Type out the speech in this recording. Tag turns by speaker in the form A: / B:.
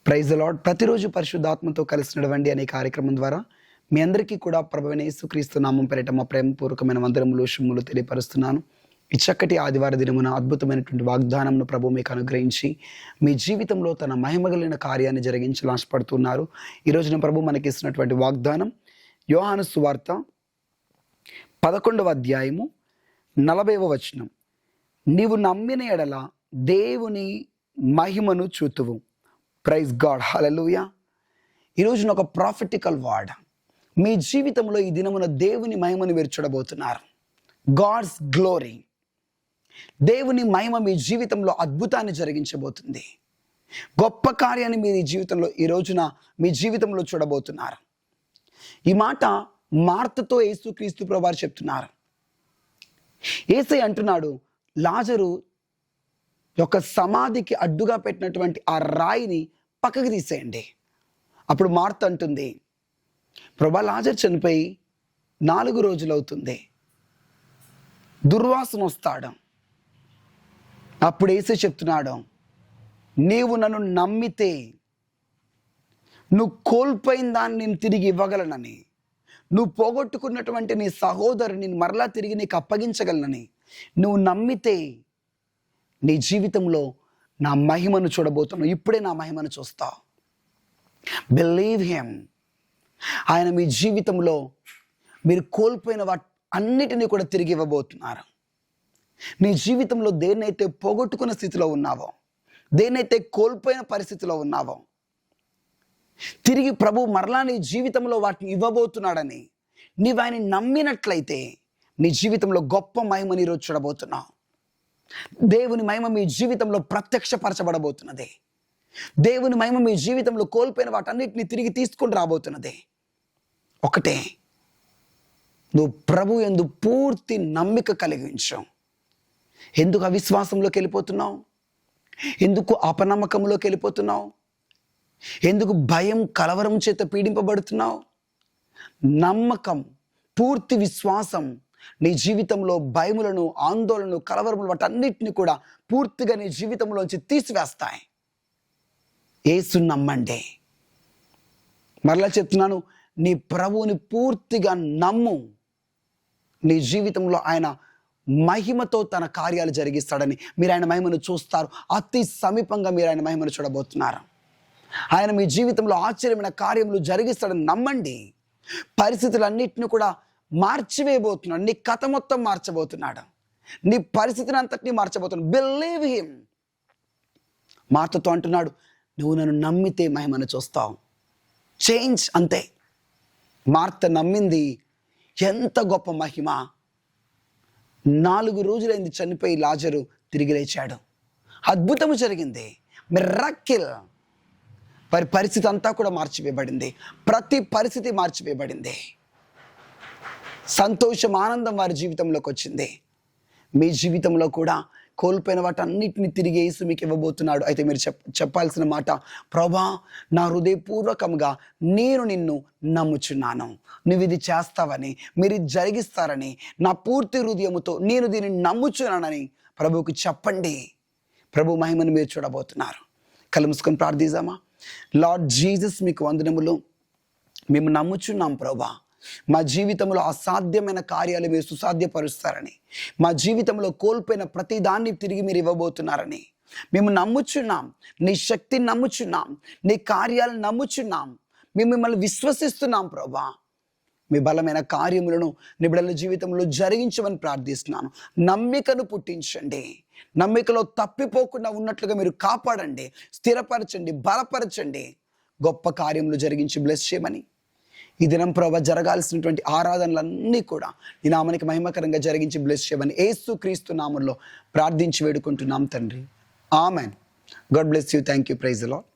A: Praise the lord. ప్రతిరోజు పరిశుద్ధాత్మతో కలిసి నడవండి అనే కార్యక్రమం ద్వారా మీ అందరికీ కూడా ప్రభువైన యేసుక్రీస్తు నామం పేరిట మా ప్రేమపూర్వకమైన వందనములు శుభములు తెలియపరుస్తున్నాను. ఈ చక్కటి ఆదివార దినమున అద్భుతమైనటువంటి వాగ్దానమును ప్రభు మీకు అనుగ్రహించి మీ జీవితంలో తన మహిమగలిగిన కార్యాన్ని జరిగించాలని ఆశపడుతున్నారు. ఈ రోజున ప్రభు మనకి ఇస్తున్నటువంటి వాగ్దానం యోహాను సువార్త 11వ అధ్యాయము 40వ వచనం. నీవు నమ్మిన ఎడల దేవుని మహిమను చూతువు. ప్రైజ్ గాడ్, హల్లెలూయా. ఈరోజున ఒక ప్రాఫిటికల్ వర్డ్. మీ జీవితంలో ఈ దినమున దేవుని మహిమను మీరు చూడబోతున్నారు. గాడ్స్ గ్లోరీ, దేవుని మహిమ మీ జీవితంలో అద్భుతాన్ని జరిగించబోతుంది. గొప్ప కార్యాన్ని మీరు ఈ జీవితంలో ఈ రోజున మీ జీవితంలో చూడబోతున్నారు. ఈ మాట మార్తతో యేసుక్రీస్తు ప్రభువారు చెప్తున్నారు. యేసయ్య అంటున్నాడు, లాజరు యొక్క సమాధికి అడ్డుగా పెట్టినటువంటి ఆ రాయిని పక్కకి తీసేయండి. అప్పుడు మార్త అంటుంది, ప్రభా, లాజరు చనిపోయి 4 రోజులు అవుతుంది, దుర్వాసన వస్తాడు. అప్పుడు యేసయ్య చెప్తున్నాడు, నీవు నన్ను నమ్మితే నువ్వు కోల్పోయిన దాన్ని నేను తిరిగి ఇవ్వగలనని, నువ్వు పోగొట్టుకున్నటువంటి నీ సహోదరుని మరలా తిరిగి నీకు అప్పగించగలనని నువ్వు నమ్మితే నీ జీవితంలో నా మహిమను చూడబోతున్నావు. ఇప్పుడే నా మహిమను చూస్తావు. Believe him. ఆయన మీ జీవితంలో మీరు కోల్పోయిన అన్నిటినీ కూడా తిరిగి ఇవ్వబోతున్నారు. నీ జీవితంలో దేన్నైతే పోగొట్టుకున్న స్థితిలో ఉన్నావో, దేన్నైతే కోల్పోయిన పరిస్థితిలో ఉన్నావో, తిరిగి ప్రభు మరలా నీ జీవితంలో వాటిని ఇవ్వబోతున్నాడని నీవు ఆయన నమ్మినట్లయితే నీ జీవితంలో గొప్ప మహిమని ఈరోజు చూడబోతున్నావు. దేవుని మహిమ మీ జీవితంలో ప్రత్యక్షపరచబడబోతున్నది. దేవుని మహిమ మీ జీవితంలో కోల్పోయిన వాటన్నిటిని తిరిగి తీసుకొని రాబోతున్నది. ఒకటే, నువ్వు ప్రభు యందు పూర్తి నమ్మిక కలిగించావు. ఎందుకు అవిశ్వాసంలోకి వెళ్ళిపోతున్నావు? ఎందుకు అపనమ్మకంలోకి వెళ్ళిపోతున్నావు? ఎందుకు భయం కలవరం చేత పీడింపబడుతున్నావు? నమ్మకం, పూర్తి విశ్వాసం నీ జీవితంలో భయములను, ఆందోళనలు, కలవరములు వాటన్నిటిని కూడా పూర్తిగా నీ జీవితంలోంచి తీసివేస్తాయి. యేసు నమ్మండి. మరలా చెప్తున్నాను, నీ ప్రభువుని పూర్తిగా నమ్ము. నీ జీవితంలో ఆయన మహిమతో తన కార్యాలు జరిగిస్తాడని మీరు ఆయన మహిమను చూస్తారు. అతి సమీపంగా మీరు ఆయన మహిమను చూడబోతున్నారు. ఆయన మీ జీవితంలో ఆశ్చర్యమైన కార్యములు జరిగిస్తాడని నమ్మండి. పరిస్థితులన్నిటిని కూడా మార్చివేయబోతున్నాడు. నీ కథ మొత్తం మార్చబోతున్నాడు. నీ పరిస్థితిని అంతటినీ మార్చబోతున్నాడు. Believe him. మార్తతో అంటున్నాడు, నువ్వు నన్ను నమ్మితే మహిమను చూస్తావు. చేంజ్. అంతే. మార్త నమ్మింది. ఎంత గొప్ప మహిమ! 4 రోజులైంది చనిపోయి లాజరు తిరిగి లేచాడు. అద్భుతము జరిగింది. మిరకిల్. వారి పరిస్థితి అంతా కూడా మార్చివేయబడింది. ప్రతి పరిస్థితి మార్చివేయబడింది. సంతోషం, ఆనందం వారి జీవితంలోకి వచ్చింది. మీ జీవితంలో కూడా కోల్పోయిన వాటన్నిటిని తిరిగి యేసు మీకు ఇవ్వబోతున్నాడు. అయితే మీరు చెప్పాల్సిన మాట, ప్రభా, నా హృదయపూర్వకంగా నేను నిన్ను నమ్ముచున్నాను, నువ్వు ఇది చేస్తావని, మీరు ఇది జరిగిస్తారని నా పూర్తి హృదయముతో నేను దీన్ని నమ్ముచున్నానని ప్రభువుకి చెప్పండి. ప్రభు మహిమను మీరు చూడబోతున్నారు. కళ్ళు మూసుకొని ప్రార్థిద్దామా? లార్డ్ జీసస్, మీకు వందనములు. మేము నమ్ముచున్నాం ప్రభా, మా జీవితంలో అసాధ్యమైన కార్యాలు మీరు సుసాధ్యపరుస్తారని, మా జీవితంలో కోల్పోయిన ప్రతి దాన్ని తిరిగి మీరు ఇవ్వబోతున్నారని మేము నమ్ముచున్నాం. నీ శక్తిని నమ్ముచున్నాం, నీ కార్యాలను నమ్ముచున్నాం. మేము మిమ్మల్ని విశ్వసిస్తున్నాం ప్రభా. మీ బలమైన కార్యములను నీ బిడ్డల జీవితంలో జరిగించమని ప్రార్థిస్తున్నాను. నమ్మికను పుట్టించండి. నమ్మికలో తప్పిపోకుండా ఉన్నట్లుగా మీరు కాపాడండి, స్థిరపరచండి, బలపరచండి. గొప్ప కార్యములు జరిగించి బ్లెస్ చేయమని ఈ దినం ప్రభా జరగాల్సినటువంటి ఆరాధనలన్నీ కూడా నీ నామానికి మహిమకరంగా జరిగించి బ్లెస్ చేయమని యేసుక్రీస్తు నామములో ప్రార్థించి వేడుకుంటున్నాం తండ్రి. Amen. God bless you. Thank you. Praise the lord.